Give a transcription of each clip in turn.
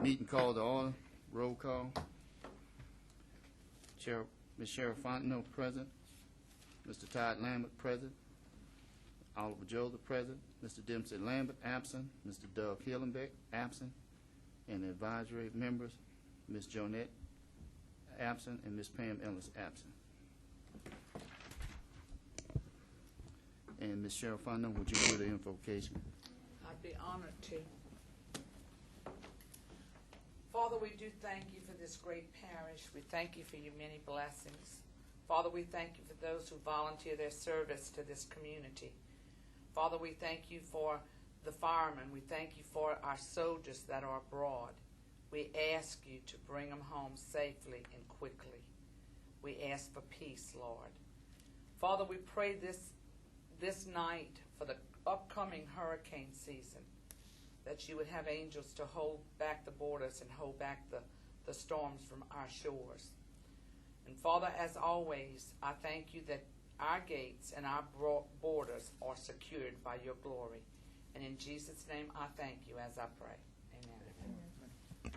Meeting called to order. Roll call. Ms. Cheryl Fontenot, present. Mr. Todd Lambert, present. Oliver Joseph, present. Mr. Dempsey Lambert, absent. Mr. Doug Hillenbeck, absent. And the advisory members, Ms. Jonette, absent, and Ms. Pam Ellis, absent. And Ms. Cheryl Fontenot, would you do the invocation? I'd be honored to. Father, we do thank you for this great parish. We thank you for your many blessings. Father, we thank you for those who volunteer their service to this community. Father, we thank you for the firemen. We thank you for our soldiers that are abroad. We ask you to bring them home safely and quickly. We ask for peace, Lord. Father, we pray this night for the upcoming hurricane season, that you would have angels to hold back the borders and hold back the storms from our shores. And Father, as always, I thank you that our gates and our borders are secured by your glory. And in Jesus' name I thank you as I pray. Amen.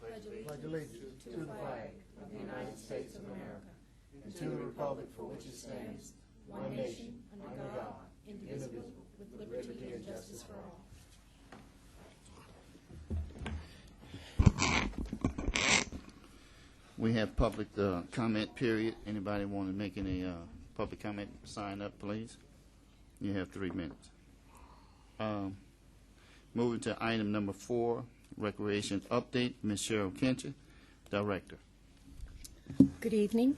Pledge allegiance to the flag of the United States of America and to the republic for which it stands, one nation, under God, indivisible, with liberty and justice for all. We have public comment period. Anybody want to make any public comment? Sign up, please. You have 3 minutes. Moving to item number 4, recreation update. Ms. Cheryl Kincher, Director. Good evening.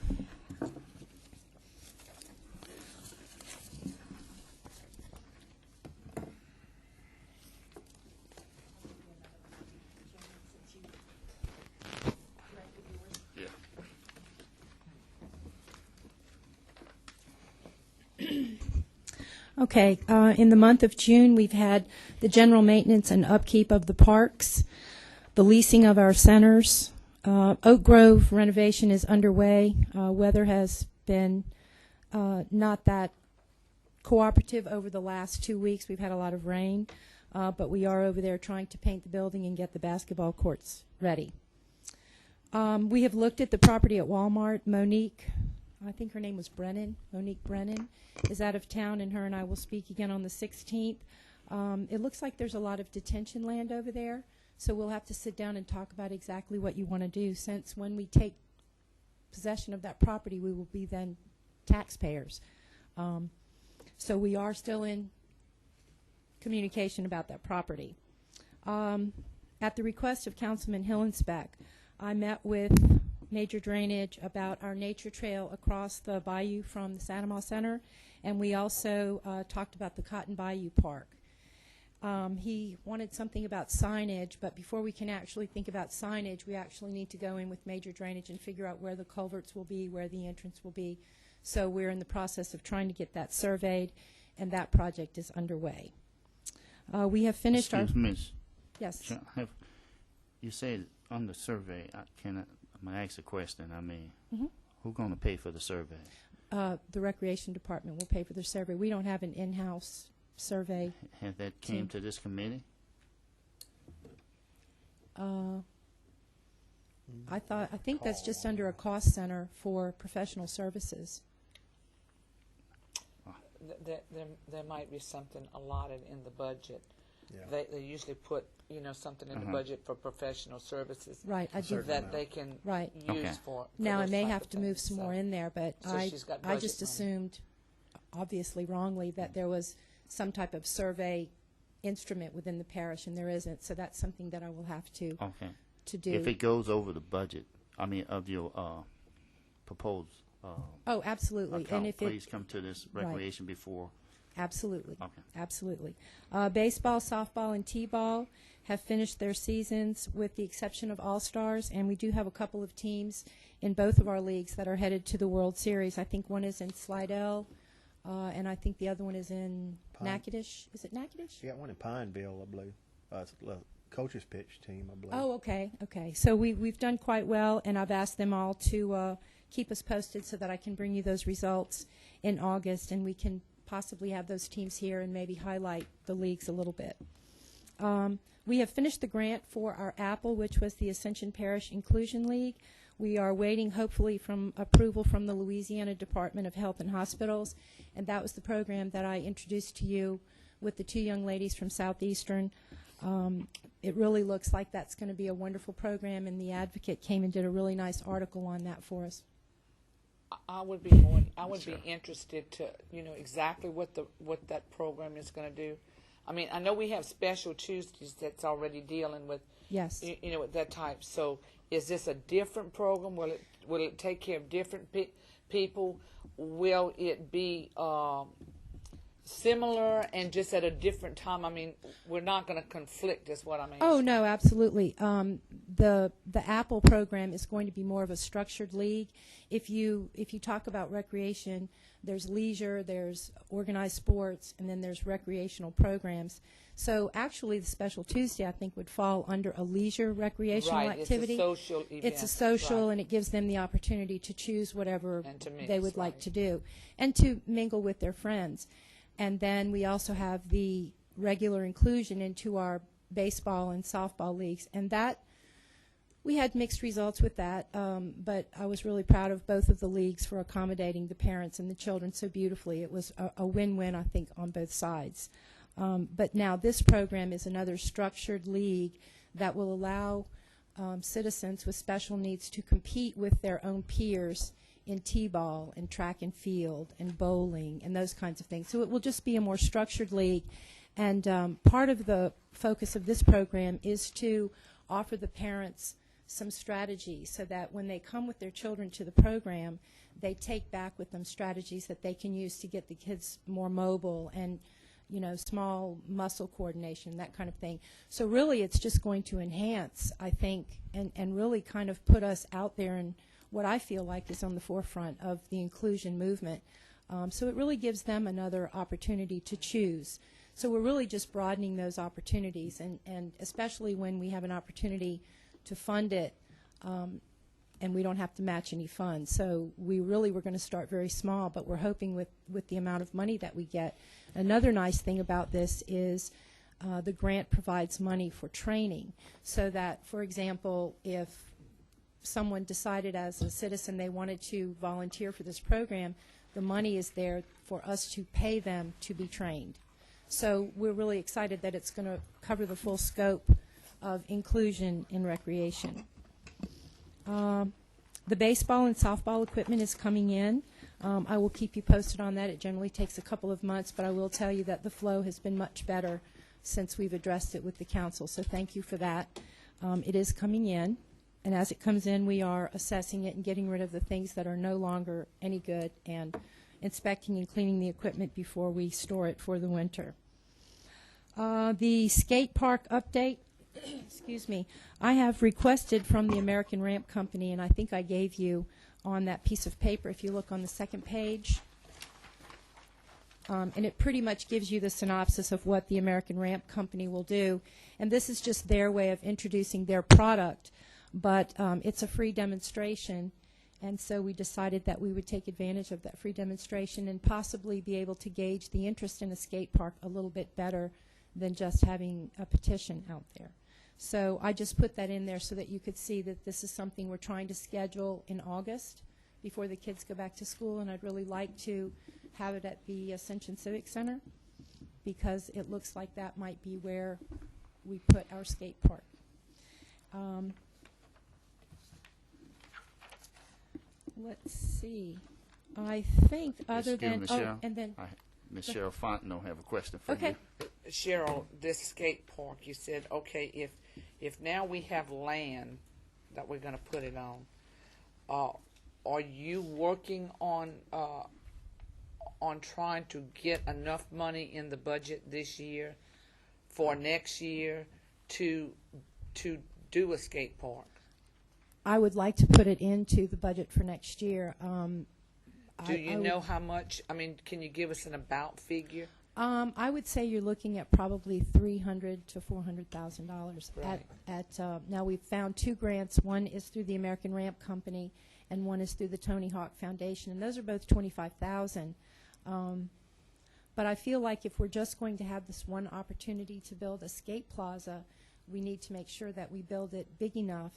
Okay, in the month of June, we've had the general maintenance and upkeep of the parks, the leasing of our centers. Oak Grove renovation is underway. Weather has been not that cooperative over the last 2 weeks. We've had a lot of rain, but we are over there trying to paint the building and get the basketball courts ready. We have looked at the property at Walmart. Monique, I think her name was Monique Brennan, is out of town, and her and I will speak again on the 16th. It looks like there's a lot of detention land over there, so we'll have to sit down and talk about exactly what you want to do, since when we take possession of that property, we will be then taxpayers. So we are still in communication about that property. At the request of Councilman Hillenspeck, I met with Major Drainage about our nature trail across the bayou from the Santamar Center, and we also talked about the Cotton Bayou Park. He wanted something about signage, but before we can actually think about signage, we actually need to go in with Major Drainage and figure out where the culverts will be, where the entrance will be. So we're in the process of trying to get that surveyed, and that project is underway. We have finished Excuse me. Yes. You said on the survey, I'm going to ask a question. I mean, who's going to pay for the survey? The Recreation Department will pay for the survey. We don't have an in-house survey. Has that came to this committee? I think that's just under a cost center for professional services. There might be something allotted in the budget. Yeah. They usually put something in the budget for professional services, Right. I do. that they can Right. use Okay. for Now I those may type have of to move things. some So- more in there, but so she's got I budget just money. assumed, obviously wrongly, that there was some type of survey instrument within the parish, and there isn't. So that's something that I will have to do. If it goes over the budget, I mean, of your proposed Oh, absolutely. account, And if please come to this recreation before. Absolutely. Okay. Absolutely. Baseball, softball, and t-ball have finished their seasons with the exception of All-Stars, and we do have a couple of teams in both of our leagues that are headed to the World Series. I think one is in Slidell, and I think the other one is in Natchitoches. Is it Natchitoches? You got one in Pineville, I believe. It's a coach's pitch team, I believe. Oh, okay, okay. So we've done quite well, and I've asked them all to keep us posted so that I can bring you those results in August, and we can possibly have those teams here and maybe highlight the leagues a little bit. We have finished the grant for our Apple, which was the Ascension Parish Inclusion League. We are waiting, hopefully, from approval from the Louisiana Department of Health and Hospitals, and that was the program that I introduced to you with the two young ladies from Southeastern. It really looks like that's going to be a wonderful program, and the Advocate came and did a really nice article on that for us. I would be interested to exactly what that program is going to do. I mean, I know we have Special Tuesdays that's already dealing with Yes. with that type. So is this a different program? Will it take care of different people? Will it be similar and just at a different time? I mean, we're not going to conflict, is what I mean. Oh, no, absolutely. The Apple program is going to be more of a structured league. If you talk about recreation, there's leisure, there's organized sports, and then there's recreational programs. So actually the Special Tuesday, I think, would fall under a leisure recreational activity. It's a social event. It's a social, right. and it gives them the opportunity to choose whatever And to mix, they would like right. to do, and to mingle with their friends. And then we also have the regular inclusion into our baseball and softball leagues, and that we had mixed results with that, but I was really proud of both of the leagues for accommodating the parents and the children so beautifully. It was a win-win, I think, on both sides. But now this program is another structured league that will allow citizens with special needs to compete with their own peers in t-ball and track and field and bowling and those kinds of things. So it will just be a more structured league. And part of the focus of this program is to offer the parents some strategies so that when they come with their children to the program, they take back with them strategies that they can use to get the kids more mobile and, small muscle coordination, that kind of thing. So really it's just going to enhance, I think, and really kind of put us out there in what I feel like is on the forefront of the inclusion movement. So it really gives them another opportunity to choose. So we're really just broadening those opportunities, and especially when we have an opportunity to fund it, and we don't have to match any funds. So we really were going to start very small, but we're hoping with the amount of money that we get. Another nice thing about this is the grant provides money for training, so that, for example, if someone decided as a citizen they wanted to volunteer for this program, the money is there for us to pay them to be trained. So we're really excited that it's going to cover the full scope of inclusion in recreation. The baseball and softball equipment is coming in. I will keep you posted on that. It generally takes a couple of months, but I will tell you that the flow has been much better since we've addressed it with the council, so thank you for that. It is coming in, and as it comes in, we are assessing it and getting rid of the things that are no longer any good and inspecting and cleaning the equipment before we store it for the winter. The skate park update. Excuse me, I have requested from the American Ramp Company, and I think I gave you on that piece of paper, if you look on the second page, and it pretty much gives you the synopsis of what the American Ramp Company will do. And this is just their way of introducing their product, but it's a free demonstration, and so we decided that we would take advantage of that free demonstration and possibly be able to gauge the interest in a skate park a little bit better than just having a petition out there. So I just put that in there so that you could see that this is something we're trying to schedule in August before the kids go back to school, and I'd really like to have it at the Ascension Civic Center because it looks like that might be where we put our skate park. Let's see. I think other than Michelle, and then Ms. Cheryl Fontenot have a question for okay. you. Cheryl, this skate park, you said, okay, if now we have land that we're going to put it on, are you working on trying to get enough money in the budget this year for next year to do a skate park? I would like to put it into the budget for next year. Do you know how much? I mean, can you give us an about figure? I would say you're looking at probably $300,000 to $400,000. Right. Now we've found two grants. One is through the American Ramp Company, and one is through the Tony Hawk Foundation, and those are both $25,000. But I feel like if we're just going to have this one opportunity to build a skate plaza, we need to make sure that we build it big enough.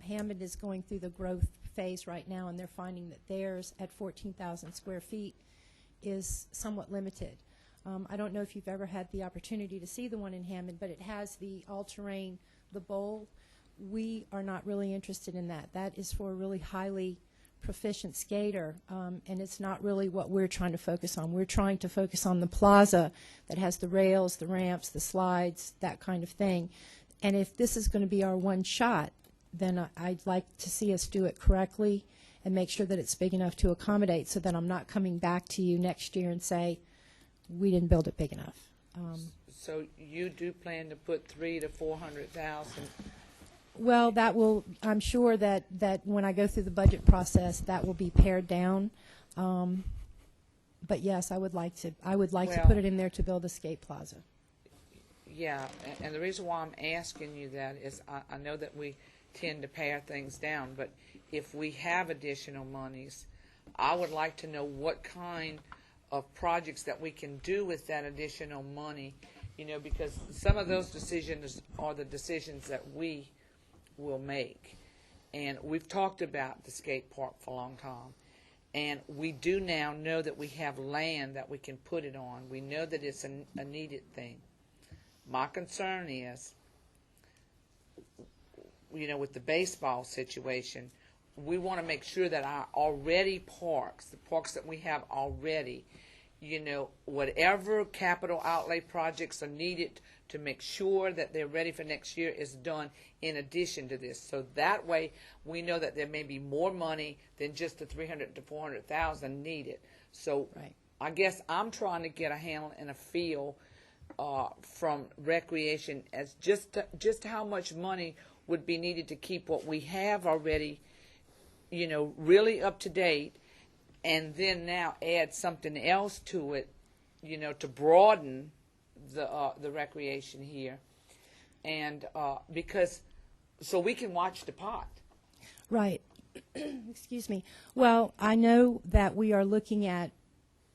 Hammond is going through the growth phase right now, and they're finding that theirs at 14,000 square feet is somewhat limited. I don't know if you've ever had the opportunity to see the one in Hammond, but it has the all-terrain, the bowl. We are not really interested in that. That is for a really highly proficient skater, and it's not really what we're trying to focus on. We're trying to focus on the plaza that has the rails, the ramps, the slides, that kind of thing. And if this is going to be our one shot, then I'd like to see us do it correctly and make sure that it's big enough to accommodate, so that I'm not coming back to you next year and say, we didn't build it big enough. So you do plan to put 300,000 to 400,000? Well, that will, I'm sure that when I go through the budget process, that will be pared down. But yes, I would like to put it in there to build a skate plaza. Yeah, and the reason why I'm asking you that is I know that we tend to pare things down, but if we have additional monies, I would like to know what kind of projects that we can do with that additional money, because some of those decisions are the decisions that we will make. And we've talked about the skate park for a long time. And we do now know that we have land that we can put it on. We know that it's a needed thing. My concern is, with the baseball situation, we want to make sure that our already parks, the parks that we have already, whatever capital outlay projects are needed to make sure that they're ready for next year is done in addition to this. So that way we know that there may be more money than just the 300 to 400,000 needed. So right. I guess I'm trying to get a handle and a feel from recreation as just how much money would be needed to keep what we have already, really up to date, and then now add something else to it, to broaden the recreation here, and because so we can watch the pot. Right. Excuse me. Well, I know that we are looking at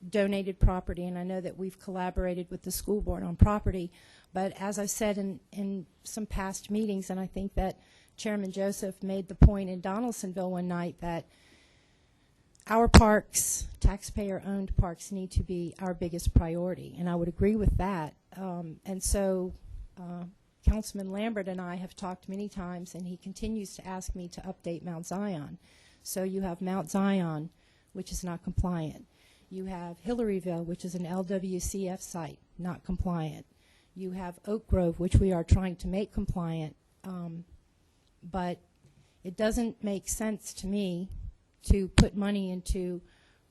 donated property, and I know that we've collaborated with the school board on property, but as I said in some past meetings, and I think that Chairman Joseph made the point in Donaldsonville one night, that our parks, taxpayer-owned parks, need to be our biggest priority, and I would agree with that. And so Councilman Lambert and I have talked many times, and he continues to ask me to update Mount Zion. So you have Mount Zion, which is not compliant. You have Hillaryville, which is an LWCF site, not compliant. You have Oak Grove, which we are trying to make compliant, but it doesn't make sense to me to put money into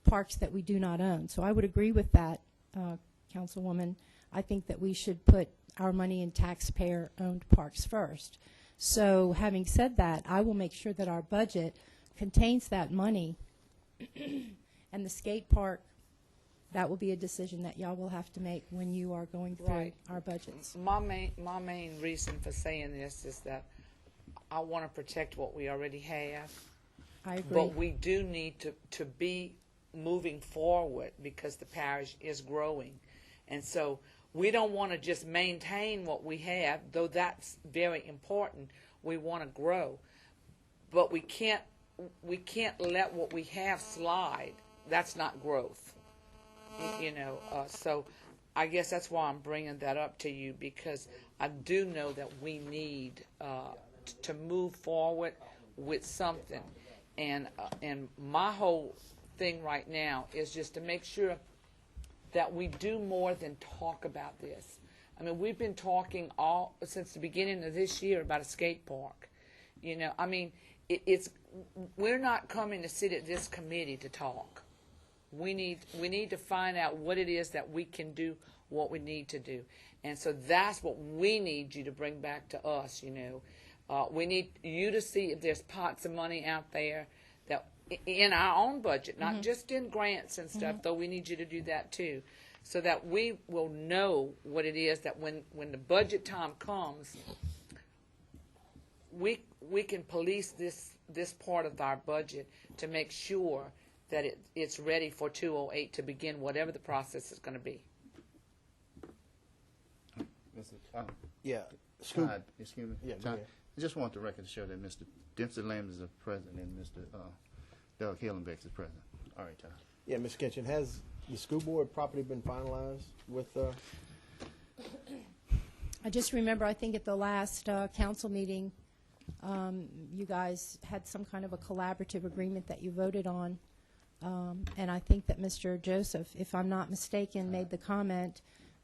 parks that we do not own. So I would agree with that, Councilwoman. I think that we should put our money in taxpayer-owned parks first. So having said that, I will make sure that our budget contains that money. And the skate park, that will be a decision that y'all will have to make when you are going through Right. our budgets. My main reason for saying this is that I want to protect what we already have. I agree. But we do need to be moving forward because the parish is growing. And so we don't want to just maintain what we have, though that's very important. We want to grow. But we can't let what we have slide. That's not growth. So I guess that's why I'm bringing that up to you, because I do know that we need to move forward with something. And my whole thing right now is just to make sure that we do more than talk about this. I mean, we've been talking all since the beginning of this year about a skate park. We're not coming to sit at this committee to talk. We need to find out what it is that we can do, what we need to do. And so that's what we need you to bring back to us, We need you to see if there's pots of money out there that in our own budget, not just in grants and stuff, though we need you to do that too, so that we will know what it is that when the budget time comes, we can police this part of our budget to make sure that it's ready for 208 to begin whatever the process is going to be. Yeah, Scoop. Todd, excuse me. Yeah, go Todd, ahead. I just want the record to show that Mr. Dempsey Lambert is the president and Mr. Doug Hillenbeck is the president. All right, Todd. Yeah, Ms. Kitchen, has the school board property been finalized with, I just remember, I think at the last council meeting, you guys had some kind of a collaborative agreement that you voted on. And I think that Mr. Joseph, if I'm not mistaken, made the comment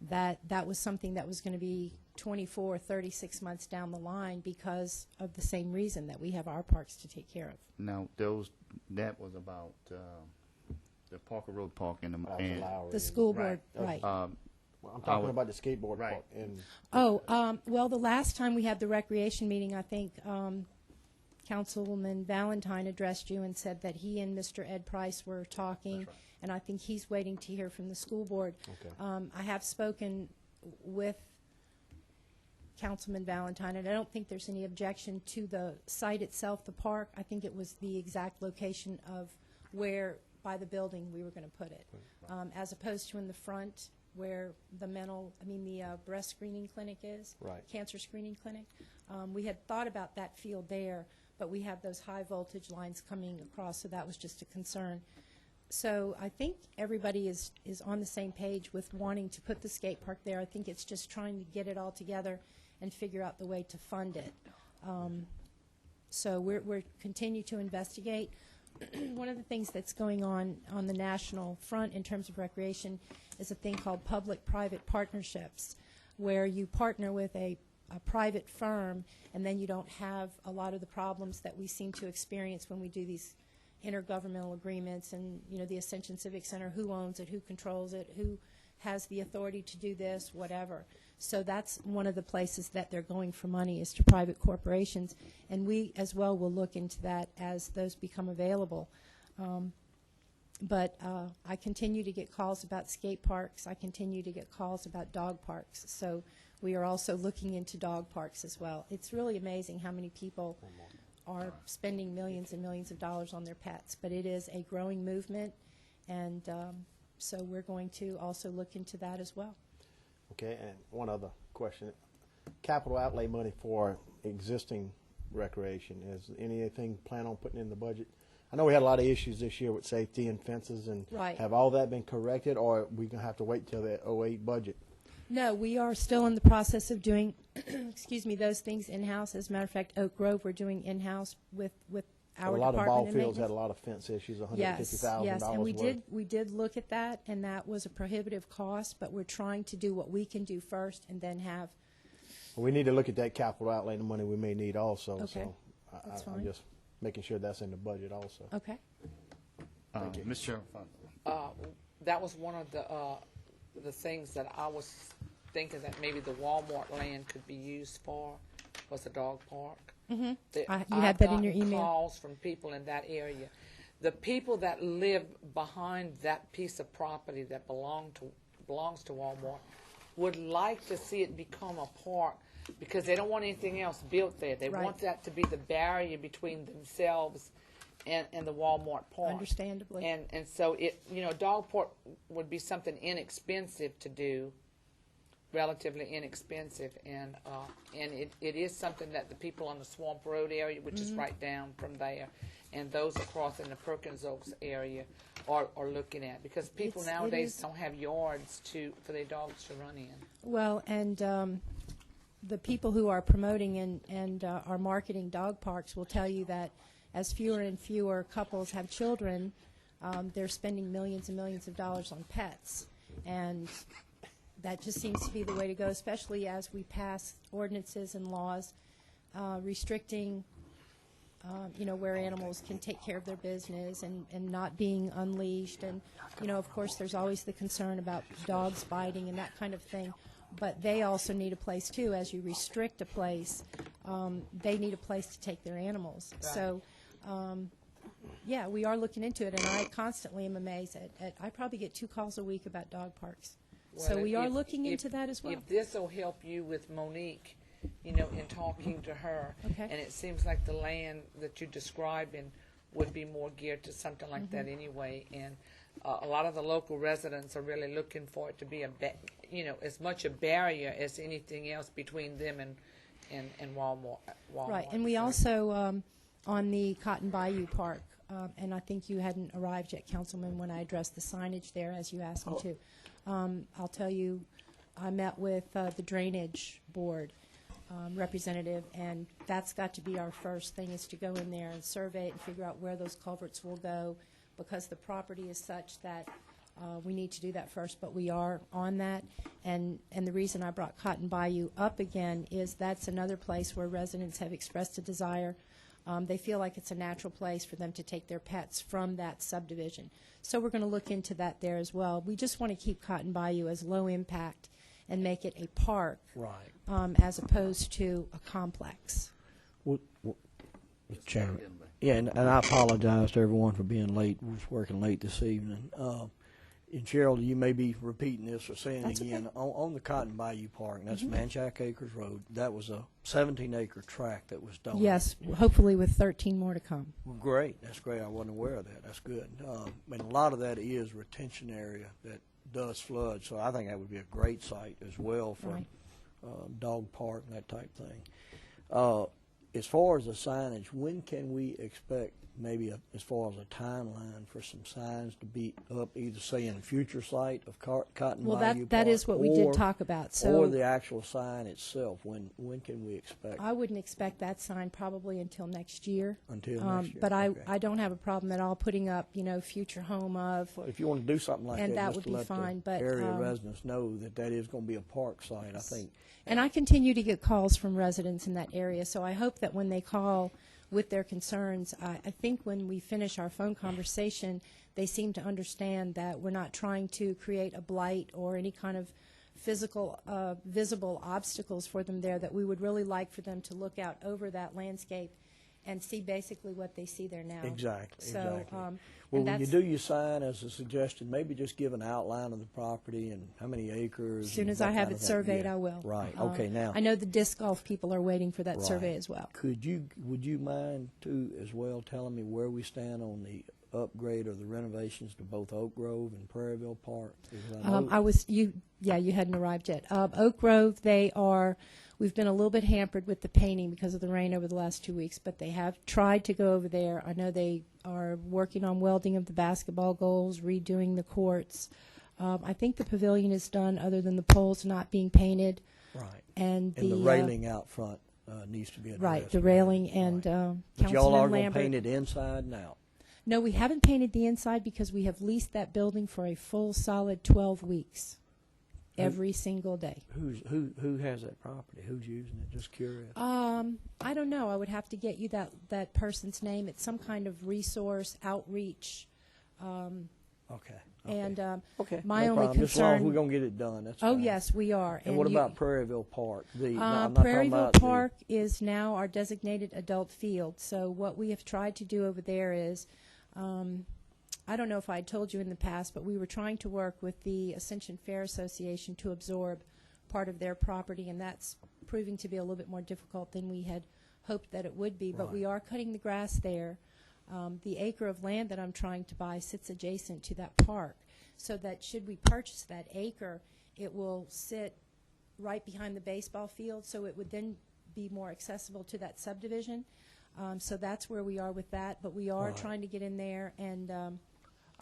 that that was something that was going to be 24 or 36 months down the line because of the same reason that we have our parks to take care of. Now, that was about the Parker Road Park and The school board, right. right. well, I'm talking about the skateboard Right. park. And Well, the last time we had the recreation meeting, I think Councilwoman Valentine addressed you and said that he and Mr. Ed Price were talking, That's right. and I think he's waiting to hear from the school board. Okay. I have spoken with Councilman Valentine, and I don't think there's any objection to the site itself, the park. I think it was the exact location of where, by the building, we were going to put it, as opposed to in the front where the breast screening clinic is, Right. cancer screening clinic. We had thought about that field there, but we have those high voltage lines coming across, so that was just a concern. So I think everybody is on the same page with wanting to put the skate park there. I think it's just trying to get it all together and figure out the way to fund it. So we're continue to investigate. One of the things that's going on the national front in terms of recreation is a thing called public-private partnerships, where you partner with a private firm, and then you don't have a lot of the problems that we seem to experience when we do these intergovernmental agreements and, the Ascension Civic Center, who owns it, who controls it, who has the authority to do this, whatever. So that's one of the places that they're going for money, is to private corporations, and we as well will look into that as those become available. But I continue to get calls about skate parks. I continue to get calls about dog parks. So we are also looking into dog parks as well. It's really amazing how many people are spending millions and millions of dollars on their pets, but it is a growing movement, and so we're going to also look into that as well. Okay, and one other question. Capital outlay money for existing recreation, is anything planned on putting in the budget? I know we had a lot of issues this year with safety and fences, and Right. have all that been corrected, or are we going to have to wait till the '08 budget? No, we are still in the process of doing, excuse me, those things in-house. As a matter of fact, Oak Grove, we're doing in-house with our A lot of ball department and fields had maintenance. a lot of fence issues, Yes, $150,000 yes, and worth. we did look at that, and that was a prohibitive cost, but we're trying to do what we can do first and then have, We need to look at that capital outlay and the money we may need also. Okay, So that's I'm fine. just making sure that's in the budget also. okay. Mr. Chairman, That was one of the things that I was thinking that maybe the Walmart land could be used for, was the dog park. Mm-hmm. You I've had that in your gotten email. calls from people in that area. The people that live behind that piece of property that belongs to Walmart would like to see it become a park, because they don't want anything else built there. They Right. want that to be the barrier between themselves and the Walmart park. Understandably. And so dog park would be something inexpensive to do, relatively inexpensive, and it is something that the people on the Swamp Road area, which is right down from there, and those across in the Perkins Oaks area are looking at, because people It nowadays is- don't have yards for their dogs to run in. Well, and the people who are promoting and are marketing dog parks will tell you that as fewer and fewer couples have children, they're spending millions and millions of dollars on pets. And that just seems to be the way to go, especially as we pass ordinances and laws restricting, where animals can take care of their business and not being unleashed. And, of course, there's always the concern about dogs biting and that kind of thing. But they also need a place, too. As you restrict a place, they need a place to take their animals. Right. So, yeah, we are looking into it, and I constantly am amazed I probably get 2 calls a week about dog parks. So Well, we are if- looking if- into that as well. If this will help you with Monique, in talking to her, Okay. and it seems like the land that you're describing would be more geared to something like that Mm-hmm. anyway, and a lot of the local residents are really looking for it to be you know, as much a barrier as anything else between them and Walmart. Right, and we also, on the Cotton Bayou Park, and I think you hadn't arrived yet, Councilman, when I addressed the signage there, as you asked me to. I'll tell you, I met with the Drainage Board representative, and that's got to be our first thing, is to go in there and survey it and figure out where those culverts will go, because the property is such that we need to do that first, but we are on that. And the reason I brought Cotton Bayou up again is that's another place where residents have expressed a desire. They feel like it's a natural place for them to take their pets from that subdivision. So we're going to look into that there as well. We just want to keep Cotton Bayou as low impact and make it a park, Right. as opposed to a complex. Mr. Chairman. Yeah, and I apologize to everyone for being late. We was working late this evening. And Cheryl, you may be repeating this or saying it again. Okay. On the Cotton Bayou Park, and that's Manchac Acres Road, that was a 17-acre tract that was donated. Yes, hopefully with 13 more to come. Well, great. That's great. I wasn't aware of that. That's good. And a lot of that is retention area that does flood, so I think that would be a great site as well for Right. dog park and that type thing. As far as the signage, when can we expect maybe as far as a timeline for some signs to be up, either say in a future site of Cotton Well, Bayou that Park, is what we did talk about. So or the actual sign itself? When can we expect? I wouldn't expect that sign probably until next year. Until next year. But Okay. I don't have a problem at all putting up, future home of. Well, if you want to do something like And that, that just would to be let fine, the but, area residents know that that is going to be a park site, I think. And I continue to get calls from residents in that area, so I hope that when they call with their concerns, I think when we finish our phone conversation, they seem to understand that we're not trying to create a blight or any kind of physical, visible obstacles for them there, that we would really like for them to look out over that landscape and see basically what they see there now. Exactly. So, exactly. and Well, when you that's- do your sign, as a suggestion, maybe just give an outline of the property and how many acres. As soon and as that I have kind it of thing. surveyed, Yeah. I will. Right. Okay. Now, I know the disc golf people are waiting for that Right. survey as well. would you mind too as well telling me where we stand on the upgrade or the renovations to both Oak Grove and Prairieville Park? Because I know- You hadn't arrived yet. Oak Grove, we've been a little bit hampered with the painting because of the rain over the last 2 weeks, but they have tried to go over there. I know they are working on welding of the basketball goals, redoing the courts. I think the pavilion is done, other than the poles not being painted. Right. And the railing out front needs to be addressed. Right, the railing, and Right. But y'all are Councilman going to Lambert. paint it inside and out. No, we haven't painted the inside because we have leased that building for a full solid 12 weeks, every single day. Who has that property? Who's using it? Just curious. I don't know. I would have to get you that person's name. It's some kind of resource outreach. Okay. And Okay. my no only problem. Just as long as concern. we're going to get it done. That's Oh fine. yes, we are. And what about Prairieville Park? I'm not talking Prairieville about the- Park is now our designated adult field. So what we have tried to do over there is, I don't know if I told you in the past, but we were trying to work with the Ascension Fair Association to absorb part of their property, and that's proving to be a little bit more difficult than we had hoped that it would be. But we Right. are cutting the grass there. The acre of land that I'm trying to buy sits adjacent to that park, so that should we purchase that acre, it will sit right behind the baseball field, so it would then be more accessible to that subdivision. So that's where we are with that, but we are Right. trying to get in there, and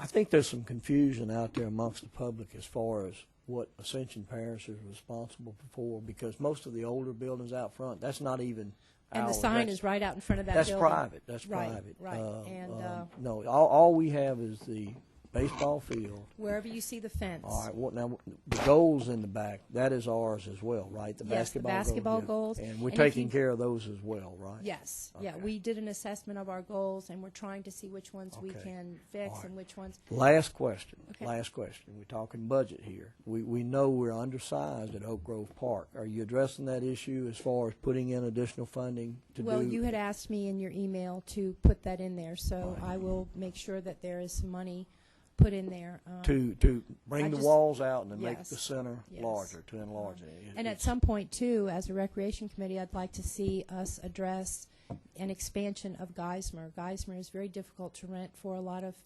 I think there's some confusion out there amongst the public as far as what Ascension Parish is responsible for, because most of the older buildings out front, that's not even the ours. sign That's- is right out in front of that That's building. private. That's Right, private. right. And, no, all we have is the baseball field. Wherever you see the fence. All right. Well, now the goals in the back, that is ours as well, right? The Yes, the basketball basketball yeah. goals. And we're And if taking you- care of those as well, right? Yes, yeah, Okay. we did an assessment of our goals, and we're trying to see which ones we Okay. can fix All right. and which ones. Last question. Okay. Last question. We're talking budget here. We know we're undersized at Oak Grove Park. Are you addressing that issue as far as putting in additional funding to Well, do? you had asked me in your email to put that in there, so Right. I will make sure that there is some money put in there. to bring I the just- walls out and to make Yes. the center Yes. larger, to enlarge it. And at It's- some point, too, as a recreation committee, I'd like to see us address an expansion of Geismar. Geismar is very difficult to rent for a lot of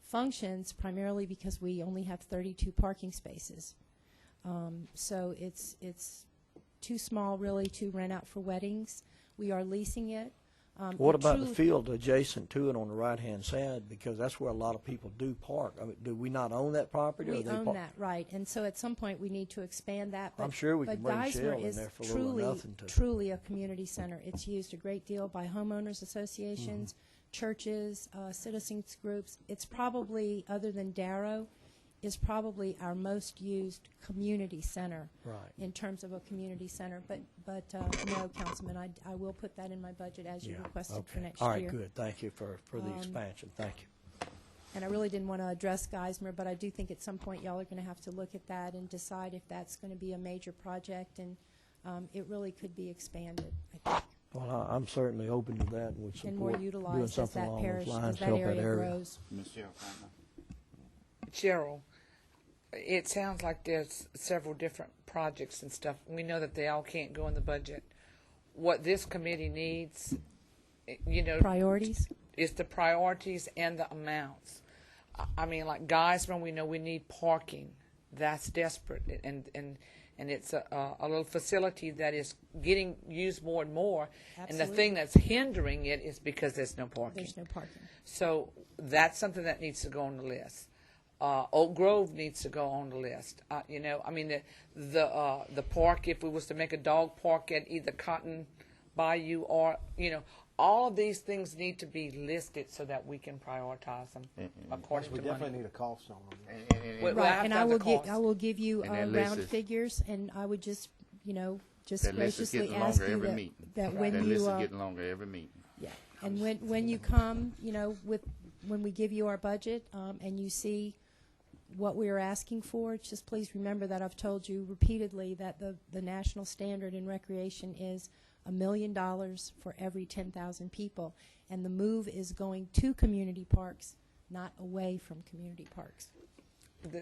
functions, primarily because we only have 32 parking spaces. So it's too small really to rent out for weddings. We are leasing it. What it about the truly- field adjacent to it on the right-hand side? Because that's where a lot of people do park. I mean, do we not own that property? or We they own park- that, right. And so at some point, we need to expand that. But, I'm sure we but can bring Geismar Shell in is there for a little or nothing to. truly a community center. It's used a great deal by homeowners associations, churches, citizens groups. It's probably, other than Darrow, is probably our most used community center Right. in terms of a community center. But no, Councilman, I will put that in my budget as you requested for Okay. next All right, year. good. Thank you for the expansion. Thank you. And I really didn't want to address Geismar, but I do think at some point y'all are going to have to look at that and decide if that's going to be a major project, and it really could be expanded, I think, Well, I'm certainly open to that and would and more support doing utilized as something that along parish, those as lines to that help that area area. grows. Ms. Cheryl Connor. Cheryl, it sounds like there's several different projects and stuff. We know that they all can't go in the budget. What this committee needs, Priorities? is the priorities and the amounts. I mean, like Geismar, we know we need parking. That's desperate, and it's a little facility that is getting used more and more. And the Absolutely. thing that's hindering it is because there's no parking. There's no parking. So that's something that needs to go on the list. Oak Grove needs to go on the list. I mean, the park, if we was to make a dog park at either Cotton Bayou or, all of these things need to be listed so that we can prioritize them according We to money. definitely need a cost on them. Well, Right, have and to I have the will give, cost. I will give you And that list round is- figures, and I would just That list is graciously getting ask longer you every that, meeting. that when That you, list is getting longer every meeting. yeah, and when you come, when we give you our budget, and you see what we are asking for, just please remember that I've told you repeatedly that the national standard in recreation is $1 million for every 10,000 people, and the move is going to community parks, not away from community parks.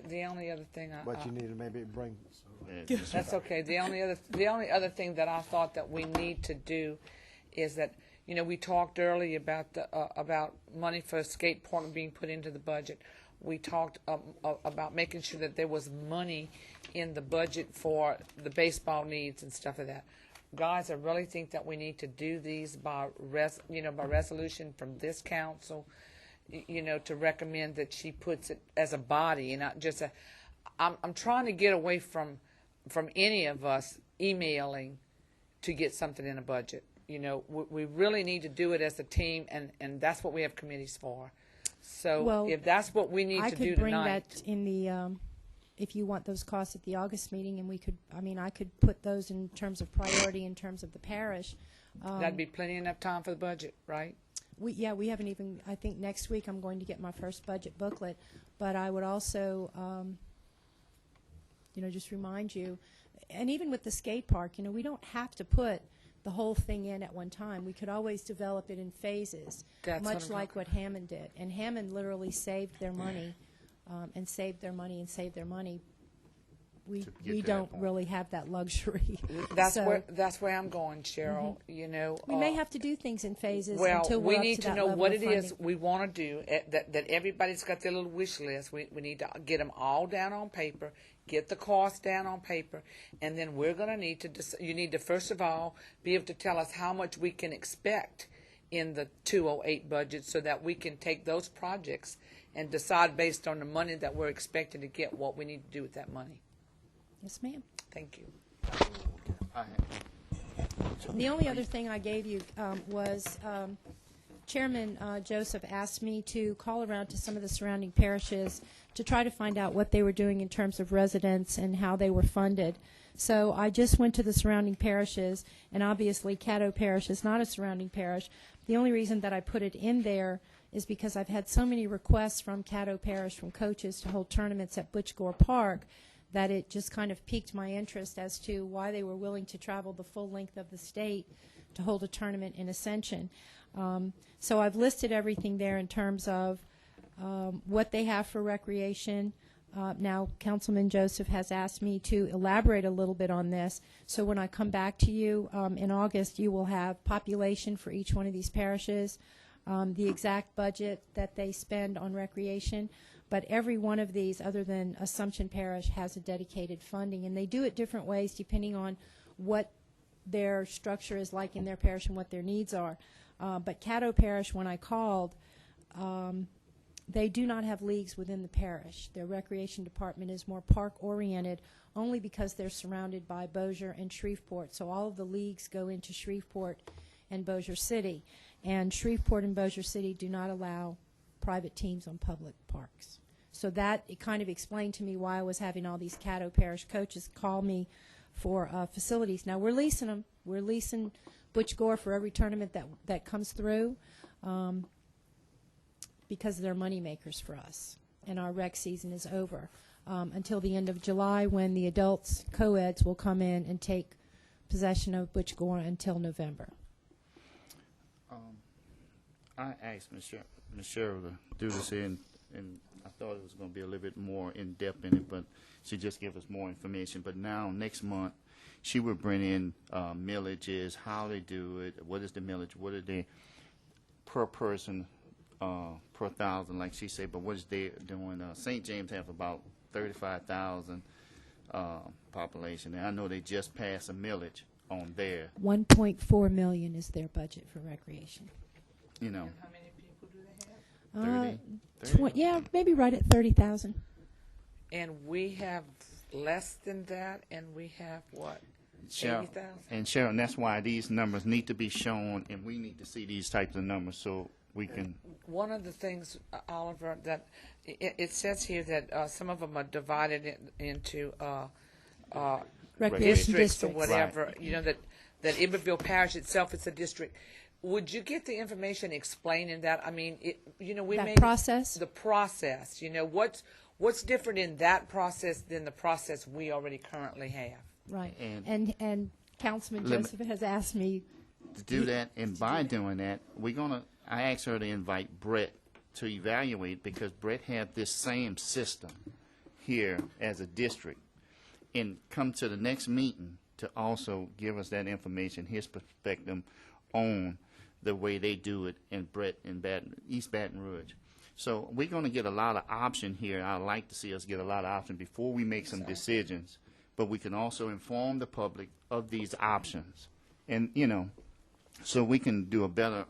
The only other thing But you need to maybe bring, That's okay. The only other thing that I thought that we need to do is that we talked earlier about about money for a skate park being put into the budget. We talked about making sure that there was money in the budget for the baseball needs and stuff like that. Guys, I really think that we need to do these by resolution from this council. To recommend that she puts it as a body and not just I'm trying to get away from any of us emailing to get something in a budget. We really need to do it as a team, and that's what we have committees for. So Well, if that's what we need I to could do bring tonight, that in the, if you want those costs at the August meeting, and I could put those in terms of priority in terms of the parish. that'd be plenty enough time for the budget, right? We haven't even, I think next week I'm going to get my first budget booklet, but I would also, just remind you, and even with the skate park, we don't have to put the whole thing in at one time. We could always develop it in phases, That's what much I'm like talking what Hammond did. And Hammond literally saved their money, and saved their money and saved their money. We To get we to that don't point. really have that luxury. That's So, where I'm going, Cheryl. we may have to do things in phases Well, until we're we up need to to that know level what of it is funding. we want to do, that everybody's got their little wish list. We need to get them all down on paper, get the cost down on paper, and then we're going to need to, you need to first of all be able to tell us how much we can expect in the 208 budget so that we can take those projects and decide based on the money that we're expecting to get what we need to do with that money. Yes, ma'am. Thank you. I have. The only other thing I gave you was Chairman Joseph asked me to call around to some of the surrounding parishes to try to find out what they were doing in terms of residents and how they were funded. So I just went to the surrounding parishes, and obviously Caddo Parish is not a surrounding parish. The only reason that I put it in there is because I've had so many requests from Caddo Parish, from coaches to hold tournaments at Butch Gore Park, that it just kind of piqued my interest as to why they were willing to travel the full length of the state to hold a tournament in Ascension. So I've listed everything there in terms of what they have for recreation. Now, Councilman Joseph has asked me to elaborate a little bit on this. So when I come back to you in August, you will have population for each one of these parishes, the exact budget that they spend on recreation. But every one of these, other than Assumption Parish, has a dedicated funding, and they do it different ways depending on what their structure is like in their parish and what their needs are. But Caddo Parish, when I called, they do not have leagues within the parish. Their recreation department is more park-oriented, only because they're surrounded by Bossier and Shreveport. So all of the leagues go into Shreveport and Bossier City. And Shreveport and Bossier City do not allow private teams on public parks. So that it kind of explained to me why I was having all these Caddo Parish coaches call me for facilities. Now, we're leasing them. We're leasing Butch Gore for every tournament that comes through because they're money makers for us. And our rec season is over until the end of July, when the adults, co-eds, will come in and take possession of Butch Gore until November. I asked Ms. Cheryl to do this here, and I thought it was going to be a little bit more in-depth in it, but she just gave us more information. But now, next month, she will bring in millages, how they do it, what is the millage, what are they per person, per thousand, like she said, but what is they doing? St. James have about 35,000 population, and I know they just passed a millage on there. $1.4 million is their budget for recreation. You know, And how many people do they have? 30? Yeah, maybe right at 30,000. And we have less than that, and we have what? Cheryl, 80,000? and Cheryl, and that's why these numbers need to be shown, and we need to see these types of numbers so we can. One of the things, Oliver, that it says here that some of them are divided into Recreation districts or districts. whatever. You know, that Iberville Parish itself is a district. Would you get the information explaining that? I mean, we That may process? the process. You know, what's different in that process than the process we already currently have? Right. And- And Councilman Let me- Joseph has asked me. To do that, and by doing that, I asked her to invite Brett to evaluate, because Brett had this same system here as a district, and come to the next meeting to also give us that information, his perspective on the way they do it in Brett in East Baton Rouge. So we're going to get a lot of option here. I'd like to see us get a lot of option before we make some decisions, but we can also inform the public of these options, and so we can do a better,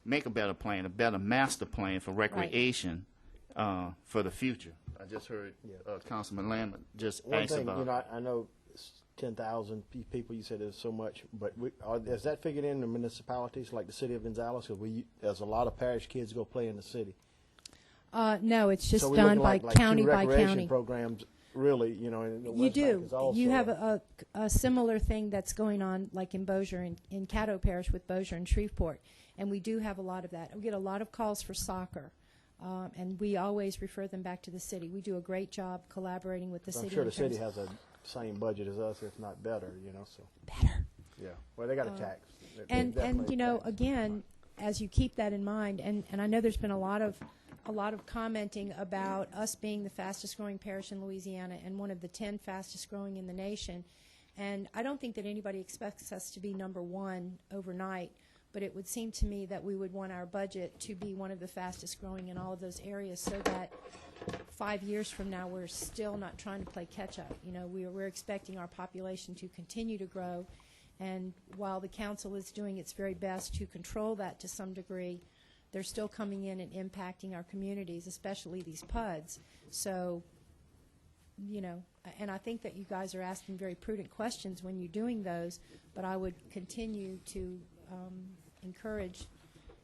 make a better plan, a better master plan for recreation for the future. I just heard Councilman Lambert just One ask thing, about. I know it's 10,000 people, you said there's so much, but is that figured in the municipalities like the city of Gonzales? Because there's a lot of parish kids go play in the city. No, it's just So we're done looking by like county two by recreation county. programs, really, in the You West Bank do. is also. You have a similar thing that's going on, like in Bossier, in Caddo Parish with Bossier and Shreveport, and we do have a lot of that. We get a lot of calls for soccer, and we always refer them back to the city. We do a great job collaborating with the city. I'm sure in the city terms- has the same budget as us, if not better, so. Better. Yeah, well, they got a tax. They And definitely tax. again, as you keep that in mind, and I know there's been a lot of commenting about us being the fastest growing parish in Louisiana and one of the 10 fastest growing in the nation. And I don't think that anybody expects us to be number one overnight, but it would seem to me that we would want our budget to be one of the fastest growing in all of those areas, so that 5 years from now we're still not trying to play catch up. We're expecting our population to continue to grow, and while the council is doing its very best to control that to some degree, they're still coming in and impacting our communities, especially these PUDs. So, and I think that you guys are asking very prudent questions when you're doing those, but I would continue to encourage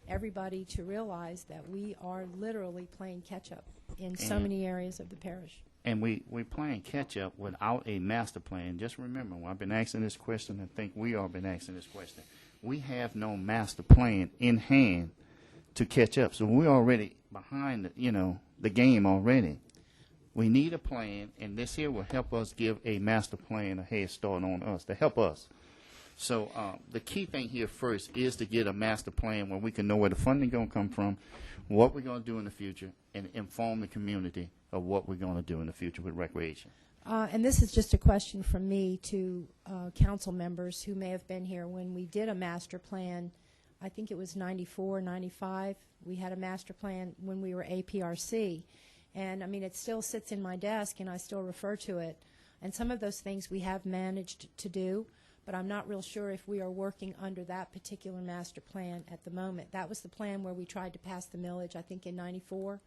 everybody to realize that we are literally playing catch-up in so And- many areas of the parish. And we're playing catch-up without a master plan. Just remember, when I've been asking this question, I think we all been asking this question. We have no master plan in hand to catch up. So we're already behind, the game already. We need a plan, and this here will help us give a master plan, a head start on us, to help us. So the key thing here first is to get a master plan where we can know where the funding going to come from, what we're going to do in the future, and inform the community of what we're going to do in the future with recreation. And this is just a question from me to council members who may have been here when we did a master plan I think it was 94, 95. We had a master plan when we were APRC. And, I mean, it still sits in my desk, and I still refer to it. And some of those things we have managed to do, but I'm not real sure if we are working under that particular master plan at the moment. That was the plan where we tried to pass the millage, I think, in 94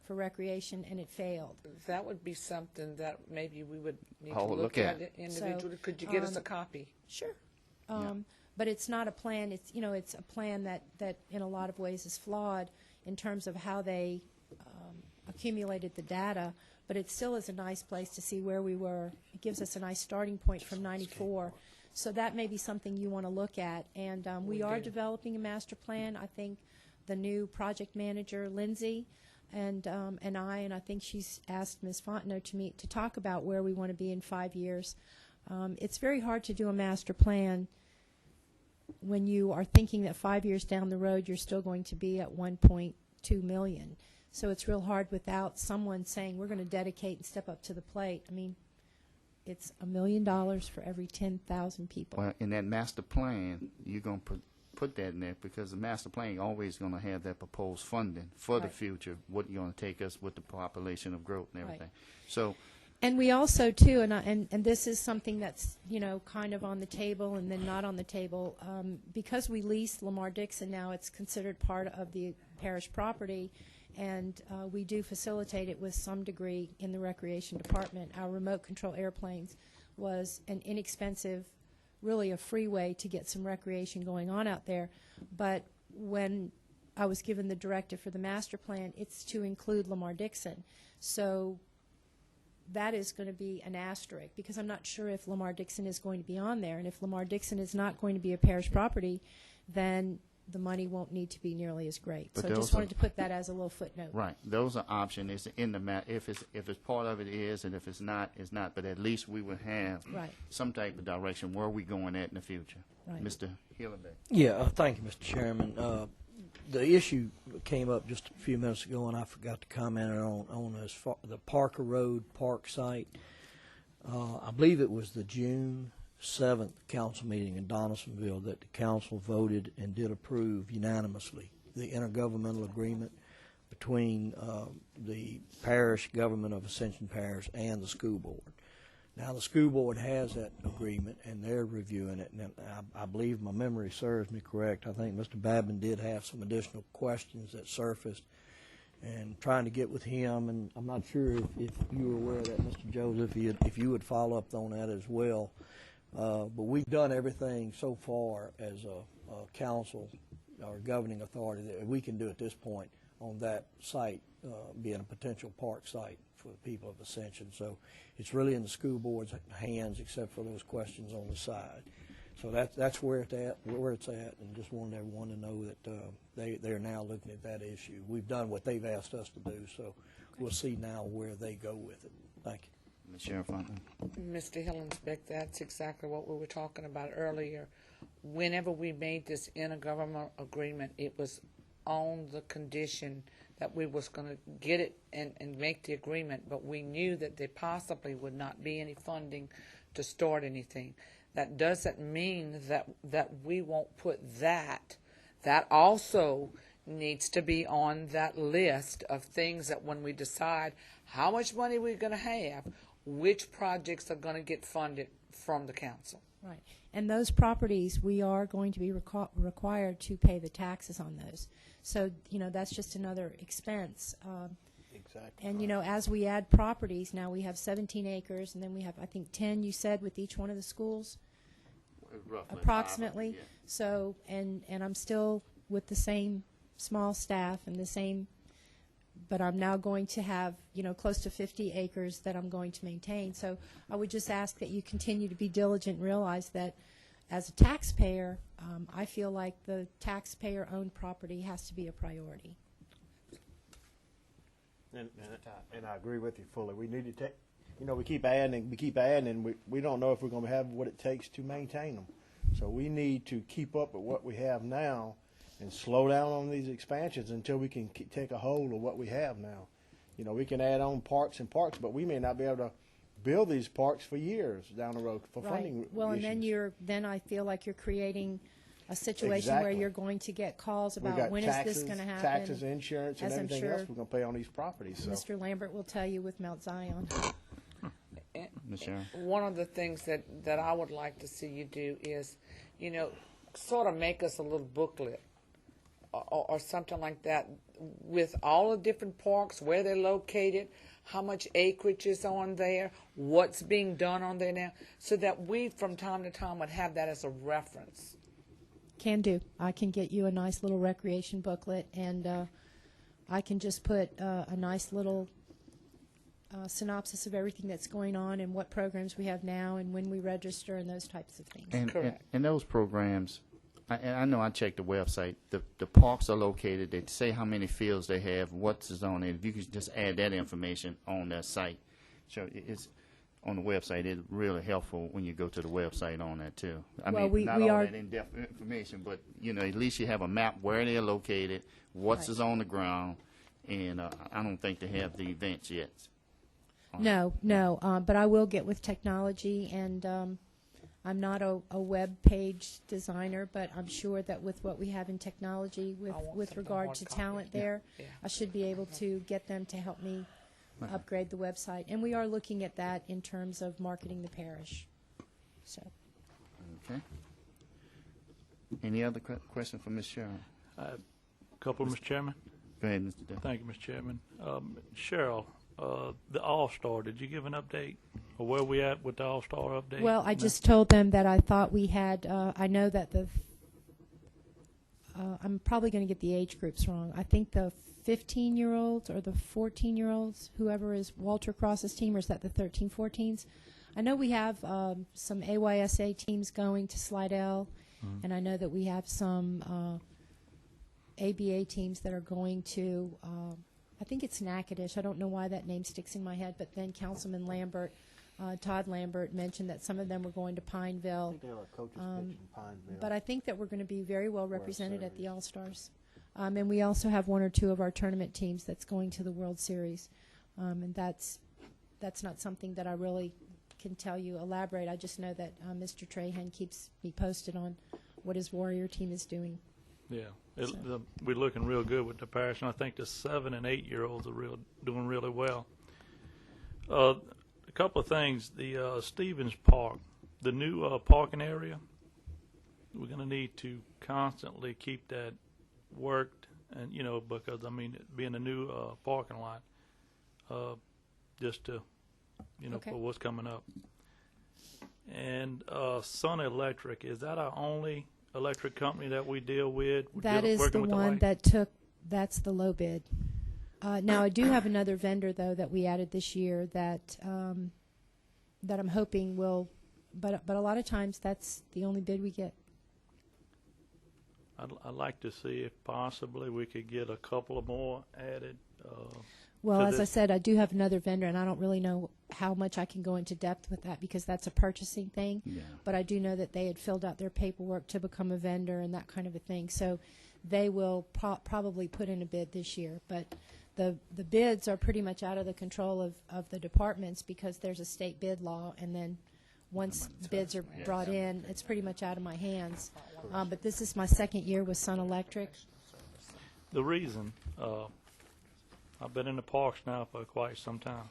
for recreation, and it failed. That would be something that maybe we would need Oh, to look look at. at individually. So, Could you get us a copy? Sure. Yeah. But it's not a plan, it's, you know, it's a plan that in a lot of ways is flawed in terms of how they accumulated the data, but it still is a nice place to see where we were. It gives us a nice starting point from 94. So that may be something you want to look at. And we are developing a master plan. I think the new project manager, Lindsay, and I think she's asked Ms. Fontenot to meet to talk about where we want to be in 5 years. It's very hard to do a master plan when you are thinking that 5 years down the road you're still going to be at 1.2 million. So it's real hard without someone saying we're going to dedicate and step up to the plate. I mean, it's $1 million for every 10,000 people. Well, in that master plan, you're going to put that in there because the master plan always going to have that proposed funding for the Right. future, what you're going to take us with the population of growth and Right. everything. So, And we also, too, and this is something that's, you know, kind of on the table and then not on the table, because we lease Lamar Dixon now, it's considered part of the parish property, and we do facilitate it with some degree in the recreation department. Our remote control airplanes was an inexpensive, really a free way to get some recreation going on out there. But when I was given the directive for the master plan, it's to include Lamar Dixon. So that is going to be an asterisk, because I'm not sure if Lamar Dixon is going to be on there. And if Lamar Dixon is not going to be a parish property, then the money won't need to be nearly as great. But So I just those wanted to put that as a little footnote. right, those are options. It's in the if it's part of it is, and if it's not, it's not. But at least we will have Right. some type of direction where we going at in the future. Right. Mr. Hillenbeck. Yeah, thank you, Mr. Chairman. The issue came up just a few minutes ago, and I forgot to comment on as far, the Parker Road Park site. I believe it was the June 7th council meeting in Donaldsonville that the council voted and did approve unanimously the intergovernmental agreement between the parish government of Ascension Parish and the school board. Now, the school board has that agreement, and they're reviewing it. And I believe my memory serves me correct. I think Mr. Babin did have some additional questions that surfaced, and trying to get with him. And I'm not sure if you were aware of that, Mr. Joseph, if you would follow up on that as well. But we've done everything so far as a council or governing authority that we can do at this point on that site, being a potential park site for the people of Ascension. So it's really in the school board's hands, except for those questions on the side. So that's where it's at, and just wanted everyone to know that they're now looking at that issue. We've done what they've asked us to do, so we'll see now where they go with it. Thank you. Ms. Sheriff Fontaine. Mr. Hillenbeck, that's exactly what we were talking about earlier. Whenever we made this intergovernmental agreement, it was on the condition that we was going to get it and make the agreement, but we knew that there possibly would not be any funding to start anything. That doesn't mean that we won't put that. That also needs to be on that list of things that when we decide how much money we're going to have, which projects are going to get funded from the council. Right. And those properties, we are going to be required to pay the taxes on those. So, you know, that's just another expense. Exactly. And, you know, as we add properties, now we have 17 acres, and then we have, I think, 10, you said, with each one of the schools? Roughly. Approximately. Yeah. So, and I'm still with the same small staff and the same, but I'm now going to have, you know, close to 50 acres that I'm going to maintain. So I would just ask that you continue to be diligent and realize that as a taxpayer, I feel like the taxpayer-owned property has to be a priority. And I agree with you fully. We need to take, you know, we keep adding, and we don't know if we're going to have what it takes to maintain them. So we need to keep up with what we have now and slow down on these expansions until we can take a hold of what we have now. You know, we can add on parks and parks, but we may not be able to build these parks for years down the road for funding Well, and issues. then I feel like you're creating a situation where Exactly. you're going to get calls We about got when taxes, is this going to happen. taxes, insurance, and As I'm everything sure else we're going to pay on these properties. So. Mr. Lambert will tell you with Mount Zion. Ms. Sharon? One of the things that I would like to see you do is, sort of make us a little booklet or something like that with all the different parks, where they're located, how much acreage is on there, what's being done on there now, so that we from time to time would have that as a reference. Can do. I can get you a nice little recreation booklet, and I can just put a nice little synopsis of everything that's going on and what programs we have now and when we register and those types of things. And those programs, I know I checked the website. The parks are located. They say how many fields they have, what's on it. If you could just add that information on their site, so it's on the website. It's really helpful when you go to the website on that too. I Well, mean, not we all are- that in-depth information, but at least you have a map where they're located, what's Right. is on the ground, and I don't think they have the events yet. No, but I will get with technology, and I'm not a web page designer, but I'm sure that with what we have in technology with something regard hard to copy. talent there, Yeah. I should be able to get them to help me upgrade the website. And we are looking at that in terms of marketing the parish. So, Okay. Any other question for Ms. Sharon? Couple, Mr. Chairman. Go ahead, Mr. Duff. Thank you, Mr. Chairman. Cheryl, the All-Star, did you give an update? Or where we at with the All-Star update? well, I just told them that I thought we had, I know that I'm probably going to get the age groups wrong. I think the 15-year-olds or the 14-year-olds, whoever is Walter Cross's team, or is that the 13, 14s? I know we have some AYSA teams going to Slidell, and I know that we have some ABA teams that are going to, I think it's Natchitoches. I don't know why that name sticks in my head, but then Councilman Lambert, Todd Lambert, mentioned that some of them were going to I Pineville. think they have a coaches pitch in Pineville. But I think that we're going to be very well represented at the Series. All-Stars. And we also have one or two of our tournament teams that's going to the World Series. And that's not something that I really can tell you, elaborate. I just know that Mr. Trahan keeps me posted on what his Warrior team is doing. Yeah, we're looking real good with the parish, and I think the 7 and 8-year-olds are doing really well. A couple of things. The Stevens Park, the new parking area, we're going to need to constantly keep that worked, and because it being a new parking lot, just to Okay. for what's coming up. And Sun Electric, is that our only electric company that we deal with? That is the Working with one light? that's the low bid. Now, I do have another vendor, though, that we added this year that I'm hoping will, but a lot of times that's the only bid we get. I'd like to see if possibly we could get a couple of more added. Well, to as I this. said, I do have another vendor, and I don't really know how much I can go into depth with that because that's a purchasing thing. Yeah. But I do know that they had filled out their paperwork to become a vendor and that kind of a thing. So they will probably put in a bid this year. But the bids are pretty much out of the control of the departments because there's a state bid law, and then once bids are brought in, it's pretty much out of my hands. But this is my second year with Sun Electric. The reason, I've been in the parks now for quite some time.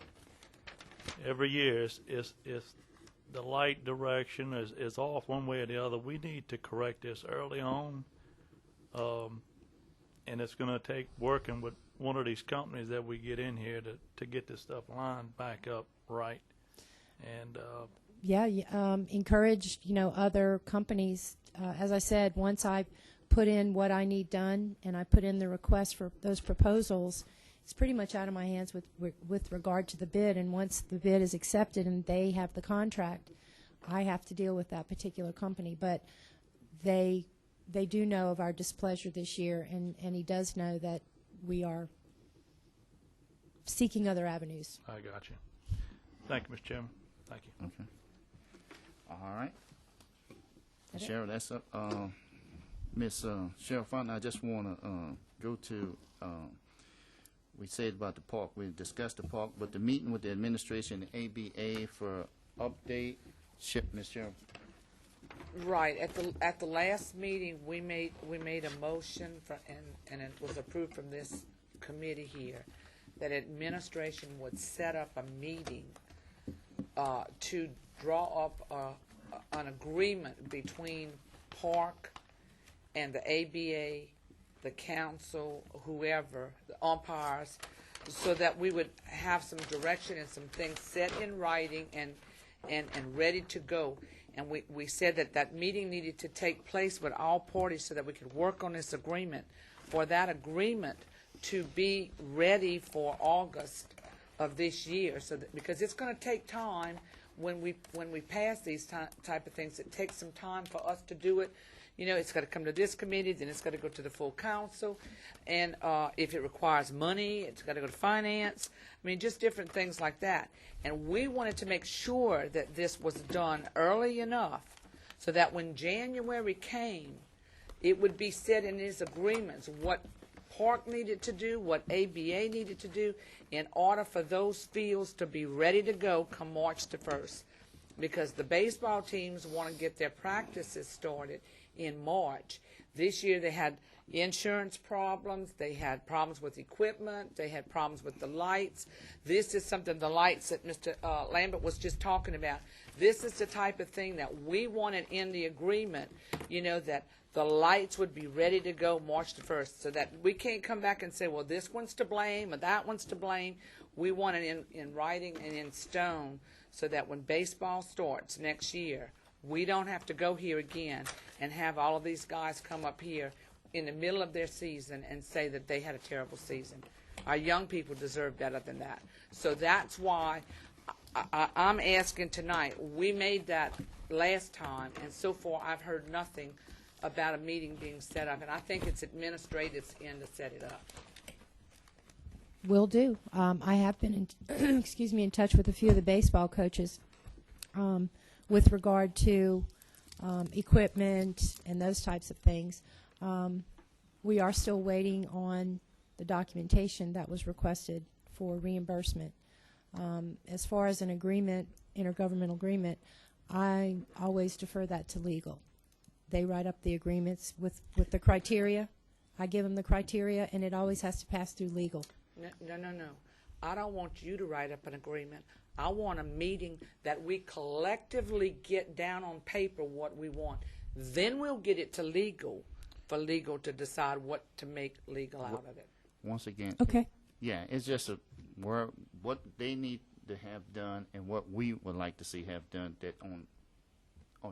Every year is the light direction is off one way or the other. We need to correct this early on, and it's going to take working with one of these companies that we get in here to get this stuff lined back up right. And Encourage other companies. As I said, once I put in what I need done and I put in the request for those proposals, it's pretty much out of my hands with regard to the bid. And once the bid is accepted and they have the contract, I have to deal with that particular company. But they do know of our displeasure this year, and he does know that we are seeking other avenues. I got you. Thank you, Mr. Chairman. Thank you. Okay. All right. That it? Cheryl, that's up. Miss Cheryl Fountain, I just want to go to, we said about the park. We discussed the park, but the meeting with the administration and ABA for update. Miss Cheryl. Right, at the last meeting, we made a motion and it was approved from this committee here, that administration would set up a meeting to draw up an agreement between Park and the ABA, the council, whoever, the umpires, so that we would have some direction and some things set in writing and ready to go. And we said that meeting needed to take place with all parties so that we could work on this agreement, for that agreement to be ready for August of this year. So that, because it's going to take time when we pass these type of things, it takes some time for us to do it. You know, it's got to come to this committee, then it's got to go to the full council, and if it requires money, it's got to go to finance. I mean, just different things like that. And we wanted to make sure that this was done early enough so that when January came, it would be set in these agreements what Park needed to do, what ABA needed to do in order for those fields to be ready to go come March the 1st. Because the baseball teams want to get their practices started in March. This year they had insurance problems, they had problems with equipment, they had problems with the lights. This is something, the lights that Mr. Lambert was just talking about. This is the type of thing that we wanted in the agreement, you know, that the lights would be ready to go March the 1st, so that we can't come back and say, well, this one's to blame or that one's to blame. We want it in writing and in stone so that when baseball starts next year, we don't have to go here again and have all of these guys come up here in the middle of their season and say that they had a terrible season. Our young people deserve better than that. So that's why I'm asking tonight. We made that last time, and so far I've heard nothing about a meeting being set up, and I think it's administrative's end to set it up. Will do. I have been in, in touch with a few of the baseball coaches with regard to equipment and those types of things. We are still waiting on the documentation that was requested for reimbursement. As far as an agreement, intergovernmental agreement, I always defer that to legal. They write up the agreements with the criteria. I give them the criteria, and it always has to pass through legal. No. I don't want you to write up an agreement. I want a meeting that we collectively get down on paper what we want. Then we'll get it to legal for legal to decide what to make legal out of it. Once again, Okay. yeah, it's just what they need to have done and what we would like to see have done that on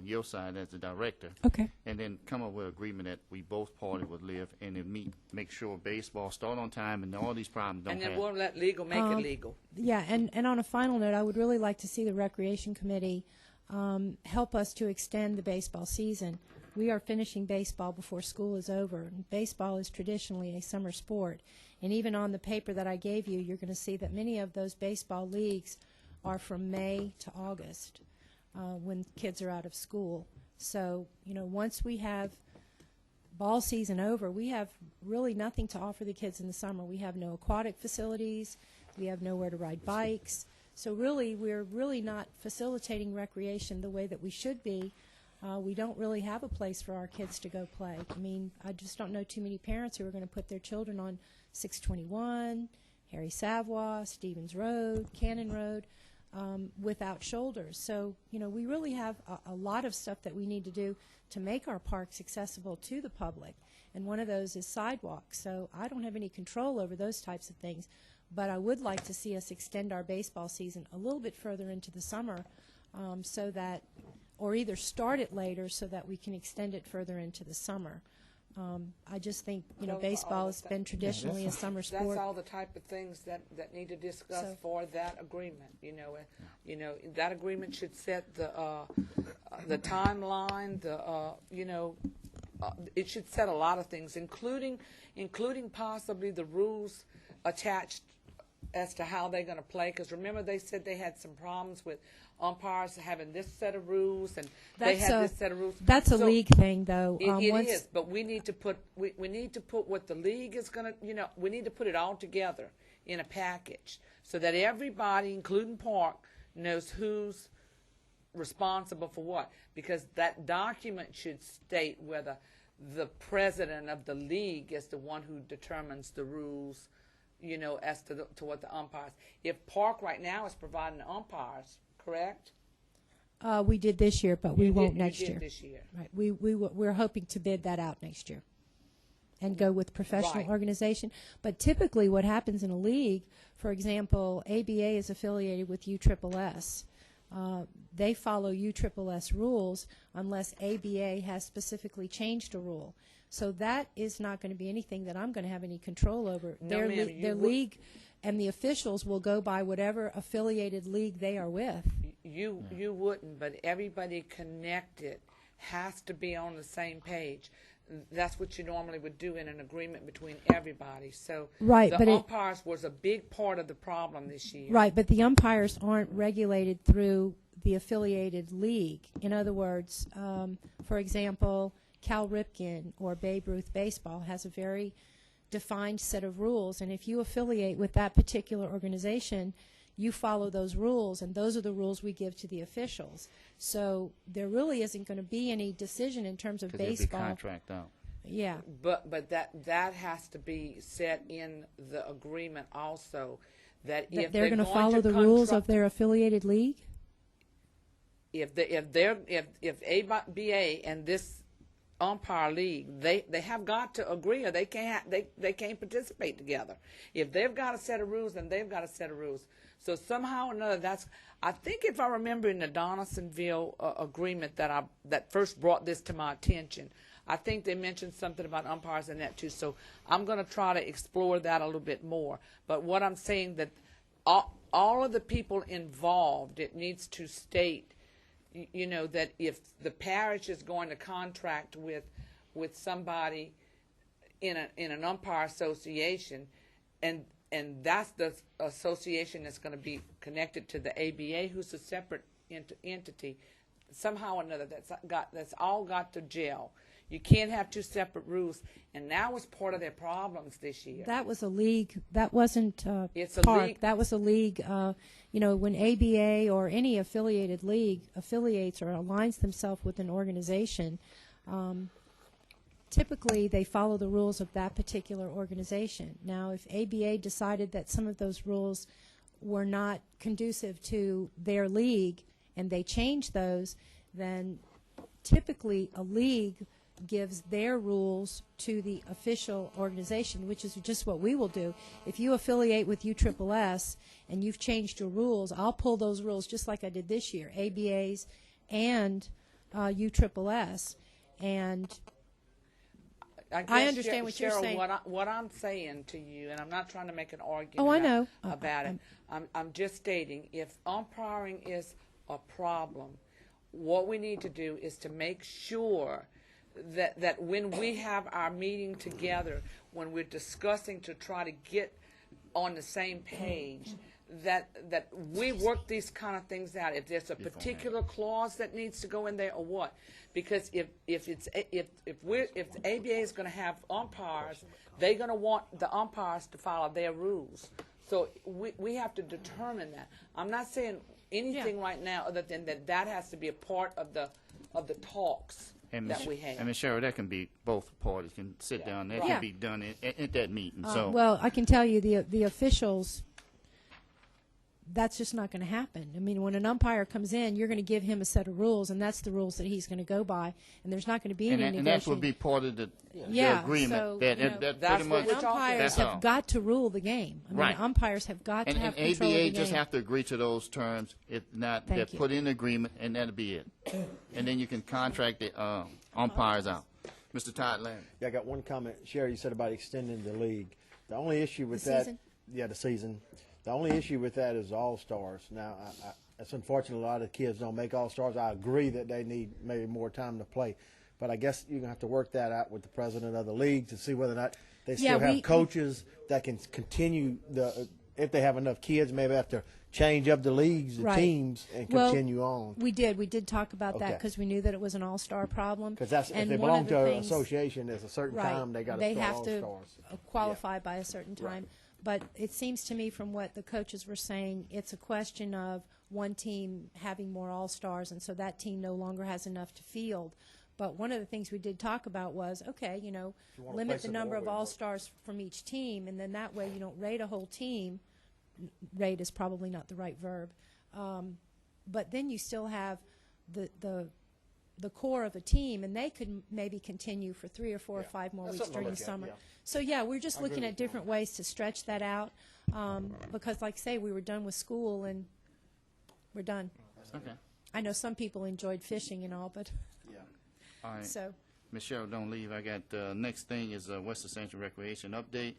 your side as the director. Okay. And then come up with an agreement that we both parties would live and then make sure baseball start on time and all these problems don't And then happen. we'll let legal make it legal. Yeah, and on a final note, I would really like to see the Recreation Committee help us to extend the baseball season. We are finishing baseball before school is over. And baseball is traditionally a summer sport. And even on the paper that I gave you, you're going to see that many of those baseball leagues are from May to August when kids are out of school. So, you know, once we have ball season over, we have really nothing to offer the kids in the summer. We have no aquatic facilities. We have nowhere to ride bikes. So really, we're really not facilitating recreation the way that we should be. We don't really have a place for our kids to go play. I mean, I just don't know too many parents who are going to put their children on 621, Harry Savoy, Stevens Road, Cannon Road, without shoulders. So, you know, we really have a lot of stuff that we need to do to make our parks accessible to the public. And one of those is sidewalks. So I don't have any control over those types of things. But I would like to see us extend our baseball season a little bit further into the summer so that, or either start it later so that we can extend it further into the summer. I just think, you know, baseball has been traditionally a summer sport. That's all the type of things that need to discuss for that agreement. You know, that agreement should set the timeline. It should set a lot of things, including possibly the rules attached as to how they're going to play. Because remember, they said they had some problems with umpires having this set of rules, and they had this set of rules. That's a league thing, though. It is, but we need to put what the league is going to. You know, we need to put it all together in a package so that everybody, including Park, knows who's responsible for what? Because that document should state whether the president of the league is the one who determines the rules, you know, as to what the umpires. If Park right now is providing the umpires, correct? We did this year, but we won't You next did year. this year. Right. We're hoping to bid that out next year and go with professional Right. organization. But typically what happens in a league, for example, ABA is affiliated with USSS. They follow USSS rules unless ABA has specifically changed a rule. So that is not going to be anything that I'm going to have any control over. No, Their, ma'am, you their would- league and the officials will go by whatever affiliated league they are with. You wouldn't, but everybody connected has to be on the same page. That's what you normally would do in an agreement between everybody. So Right, the but umpires was a big part of the problem this year. Right, but the umpires aren't regulated through the affiliated league. In other words, for example, Cal Ripken or Babe Ruth Baseball has a very defined set of rules, and if you affiliate with that particular organization, you follow those rules, and those are the rules we give to the officials. So there really isn't going to be any decision in terms of Because it'd be baseball. contract out. Yeah. But that has to be set in the agreement also, that That if they're going to follow the rules of their affiliated league? if ABA and this umpire league, they have got to agree, or they can't participate together. If they've got a set of rules, then they've got a set of rules. So somehow or another, I think if I remember in the Donaldsonville agreement that first brought this to my attention, I think they mentioned something about umpires in that too. So I'm going to try to explore that a little bit more. But what I'm saying that all of the people involved, it needs to state, you know, that if the parish is going to contract with somebody in an umpire association, and that's the association that's going to be connected to the ABA, who's a separate entity, somehow or another that's all got to gel. You can't have two separate rules, and that was part of their problems this year. That was a league. That wasn't It's a Park. league. That was a league. You know, when ABA or any affiliated league affiliates or aligns themselves with an organization, typically they follow the rules of that particular organization. Now, if ABA decided that some of those rules were not conducive to their league and they changed those, then typically a league gives their rules to the official organization, which is just what we will do. If you affiliate with USSS and you've changed your rules, I'll pull those rules just like I did this year, ABA's and USSS. And I understand what you're Cheryl, saying. What I'm saying to you, and I'm not trying to make an argument Oh, I know. about it. I'm just stating, if umpiring is a problem, what we need to do is to make sure that when we have our meeting together, when we're discussing to try to get on the same page, that we work these kind of things out. If there's a particular clause that needs to go in there, or what? Because if the ABA is going to have umpires, they're going to want the umpires to follow their rules. So we have to determine that. I'm not saying anything right now other than that has to be a part of the talks that we have. I mean, Cheryl, that can be both parties can sit down. That Yeah. can be done at that meeting. So well, I can tell you the officials, that's just not going to happen. I mean, when an umpire comes in, you're going to give him a set of rules, and that's the rules that he's going to go by, and there's not going to be any and that would be part of the Yeah, agreement. so, that you know, that that's pretty what much we're talking umpires that's have all. got to rule the game. I mean, Right. the umpires have got to And have control of ABA the just game. have to agree to those terms. If not, Thank they're you. put in agreement, and that'll be it. And then you can contract the umpires out. Mr. Todd Lamb. Yeah, I got one comment. Sherry, you said about extending the league. The only issue with The that, season? yeah, the season. The only issue with that is all-stars. Now, it's unfortunate a lot of kids don't make all-stars. I agree that they need maybe more time to play, but I guess you're gonna have to work that out with the president of the league to see whether or not they still have coaches that can continue if they have enough kids, maybe have to change up the leagues, the Right. teams, and Well, continue on. We did talk about that Okay. because we knew that it was an all-star problem. Because that's if And they one belong of to the an things- association, there's a certain Right. time they got They to have start all-stars. to qualify by a certain time. But it seems to me from what the coaches were saying, it's a question of one team having more all-stars, and so that team no longer has enough to field. But one of the things we did talk about was, okay, you wanna limit place the it number more, of we work. all-stars from each team, and then that way you don't rate a whole team. Rate is probably not the right verb. But then you still have the core of a team, and they could maybe continue for 3 or 4 or Yeah. 5 more That's weeks something to during the look at, summer. yeah. So yeah, we're just I agree looking with at you on different that. ways to stretch that out, because like I say, we were done with school and we're done. Okay. I know some people enjoyed fishing and all, but Yeah. All right. so Ms. Cheryl, don't leave. I got, next thing is West Ascension Recreation Update.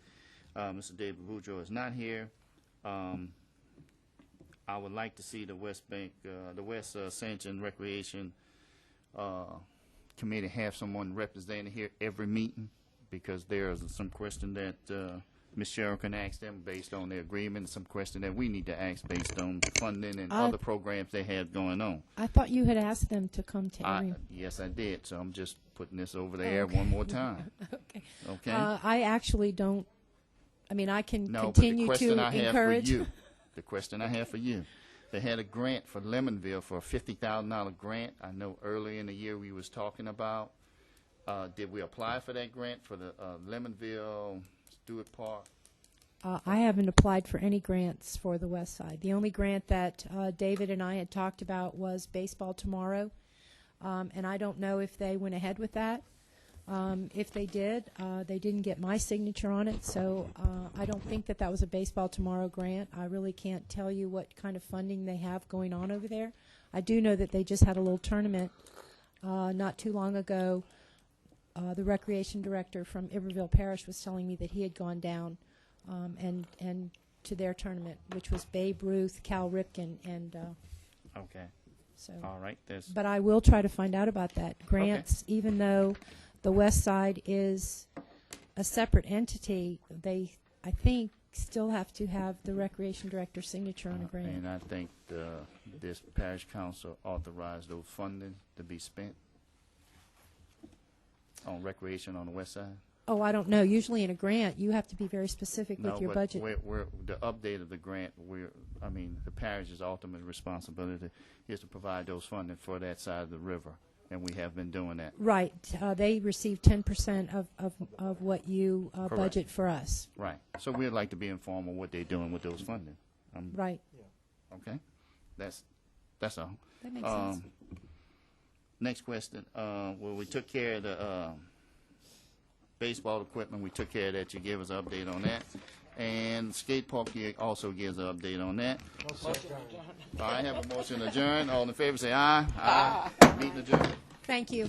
Mr. David Boudreaux is not here. I would like to see the West Ascension Recreation Committee have someone represented here every meeting, because there's some question that Ms. Cheryl can ask them based on their agreement, and some question that we need to ask based on funding and other programs they have going on. I thought you had asked them to come to every. Yes, I did, so I'm just putting this over there Okay. one more time. Okay. Okay? I actually don't. I mean, I can No, but continue the question to I have encourage. for you, the question I have for you, they had a grant for Lemonville for a $50,000 grant. I know earlier in the year we was talking about. Did we apply for that grant for the Lemonville Stewart Park? I haven't applied for any grants for the West Side. The only grant that David and I had talked about was Baseball Tomorrow, and I don't know if they went ahead with that. If they did, they didn't get my signature on it, so I don't think that that was a Baseball Tomorrow grant. I really can't tell you what kind of funding they have going on over there. I do know that they just had a little tournament not too long ago. The recreation director from Iberville Parish was telling me that he had gone down and to their tournament, which was Babe Ruth, Cal Ripken, and Okay, so. all right, that's, But I will try to find out about that. Grants, even though the West Side is a separate entity, they, I think, still have to have the recreation director's signature on a grant. and I think this parish council authorized those funding to be spent on recreation on the west side. Oh, I don't know. Usually in a grant, you have to be very specific with your budget. We're, the update of the grant, the parish's ultimate responsibility is to provide those funding for that side of the river, and we have been doing that. Right. They receive 10% of what you Correct. budget for us. Right. So we'd like to be informed of what they're doing with those funding. Right. Okay? That's all. That makes sense. Next question. Well, we took care of the baseball equipment. We took care of that. You gave us an update on that. And skate park, you also gives an update on that. I have a motion to adjourn. All in favor say aye. Aye. Meeting adjourned. Thank you.